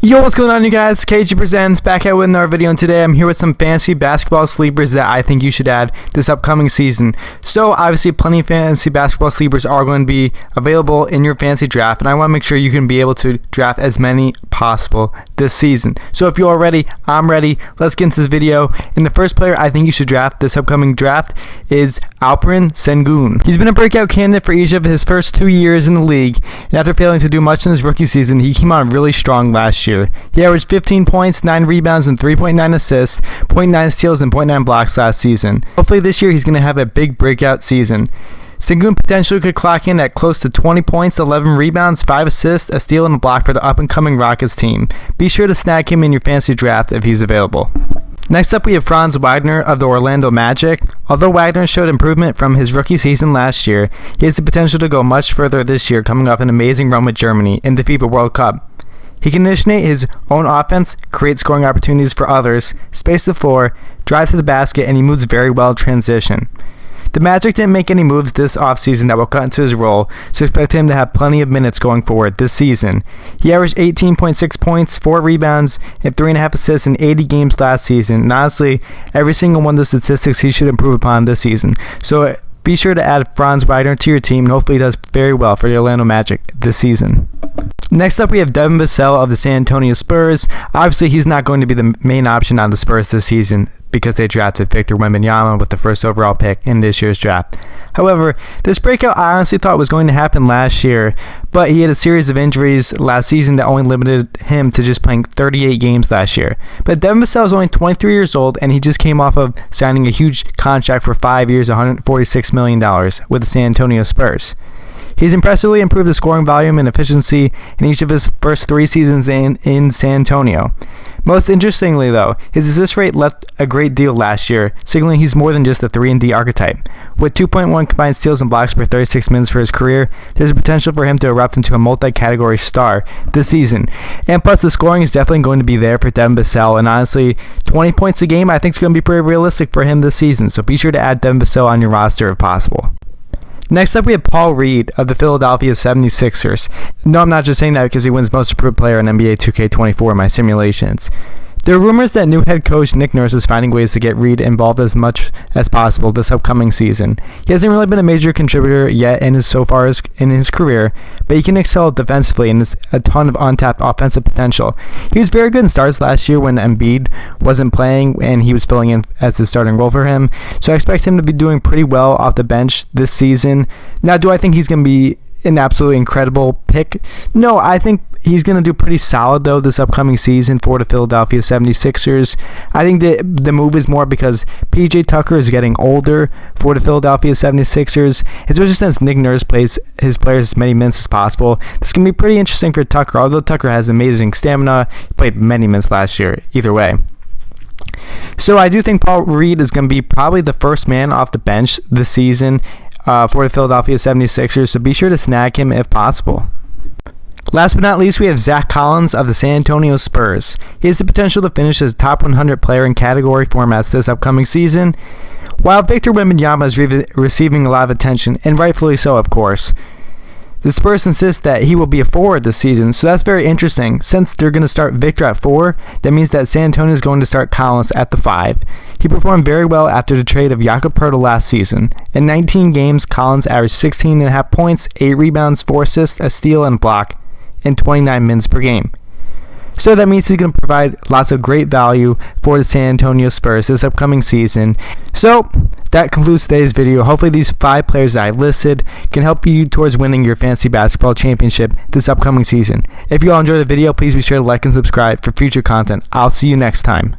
Yo, what's going on, you guys? KG Presents back at with another video, and today I'm here with some fantasy basketball sleepers that I think you should add this upcoming season. So obviously plenty of fantasy basketball sleepers are going to be available in your fantasy draft, and I want to make sure you can be able to draft as many possible this season. So if you're all ready, I'm ready. Let's get into this video. And the first player I think you should draft this upcoming draft is Alperen Sengun. He's been a breakout candidate for each of his first 2 years in the league, and after failing to do much in his rookie season, he came on really strong last year. He averaged 15 points, 9 rebounds, and 3.9 assists, 0.9 steals, and 0.9 blocks last season. Hopefully this year he's going to have a big breakout season. Sengun potentially could clock in at close to 20 points, 11 rebounds, 5 assists, a steal, and a block for the up-and-coming Rockets team. Be sure to snag him in your fantasy draft if he's available. Next up, we have Franz Wagner of the Orlando Magic. Although Wagner showed improvement from his rookie season last year, he has the potential to go much further this year, coming off an amazing run with Germany in the FIBA World Cup. He can initiate his own offense, create scoring opportunities for others, space the floor, drive to the basket, and he moves very well in transition. The Magic didn't make any moves this offseason that will cut into his role, so expect him to have plenty of minutes going forward this season. He averaged 18.6 points, 4 rebounds, and 3.5 assists in 80 games last season, and honestly, every single one of the statistics he should improve upon this season. So be sure to add Franz Wagner to your team, and hopefully he does very well for the Orlando Magic this season. Next up, we have Devin Vassell of the San Antonio Spurs. Obviously, he's not going to be the main option on the Spurs this season because they drafted Victor Wembanyama with the first overall pick in this year's draft. However, this breakout I honestly thought was going to happen last year, but he had a series of injuries last season that only limited him to just playing 38 games last year. But Devin Vassell is only 23 years old, and he just came off of signing a huge contract for 5 years, $146 million with the San Antonio Spurs. He's impressively improved the scoring volume and efficiency in each of his first 3 seasons in San Antonio. Most interestingly, though, his assist rate left a great deal last year, signaling he's more than just a 3-and-D archetype. With 2.1 combined steals and blocks per 36 minutes for his career, there's a potential for him to erupt into a multi-category star this season. And plus, the scoring is definitely going to be there for Devin Vassell, and honestly, 20 points a game I think is going to be pretty realistic for him this season, so be sure to add Devin Vassell on your roster if possible. Next up, we have Paul Reed of the Philadelphia 76ers. No, I'm not just saying that because he wins Most Improved Player in NBA 2K24 in my simulations. There are rumors that new head coach Nick Nurse is finding ways to get Reed involved as much as possible this upcoming season. He hasn't really been a major contributor yet in his career, but he can excel defensively and has a ton of untapped offensive potential. He was very good in starts last year when Embiid wasn't playing and he was filling in as the starting role for him, so I expect him to be doing pretty well off the bench this season. Now, do I think he's going to be an absolutely incredible pick? No, I think he's going to do pretty solid, though, this upcoming season for the Philadelphia 76ers. I think the move is more because PJ Tucker is getting older for the Philadelphia 76ers, especially since Nick Nurse plays his players as many minutes as possible. This is going to be pretty interesting for Tucker, although Tucker has amazing stamina. He played many minutes last year, either way. So I do think Paul Reed is going to be probably the first man off the bench this season for the Philadelphia 76ers, so be sure to snag him if possible. Last but not least, we have Zack Collins of the San Antonio Spurs. He has the potential to finish as a top 100 player in category formats this upcoming season. While Victor Wembanyama is receiving a lot of attention, and rightfully so, of course, the Spurs insist that he will be a forward this season, so that's very interesting. Since they're going to start Victor at 4, that means that San Antonio is going to start Collins at the 5. He performed very well after the trade of Jakob Poeltl last season. In 19 games, Collins averaged 16.5 points, 8 rebounds, 4 assists, a steal, and a block in 29 minutes per game. So that means he's going to provide lots of great value for the San Antonio Spurs this upcoming season. So that concludes today's video. Hopefully these 5 players that I listed can help you towards winning your fantasy basketball championship this upcoming season. If you all enjoyed the video, please be sure to like and subscribe for future content. I'll see you next time.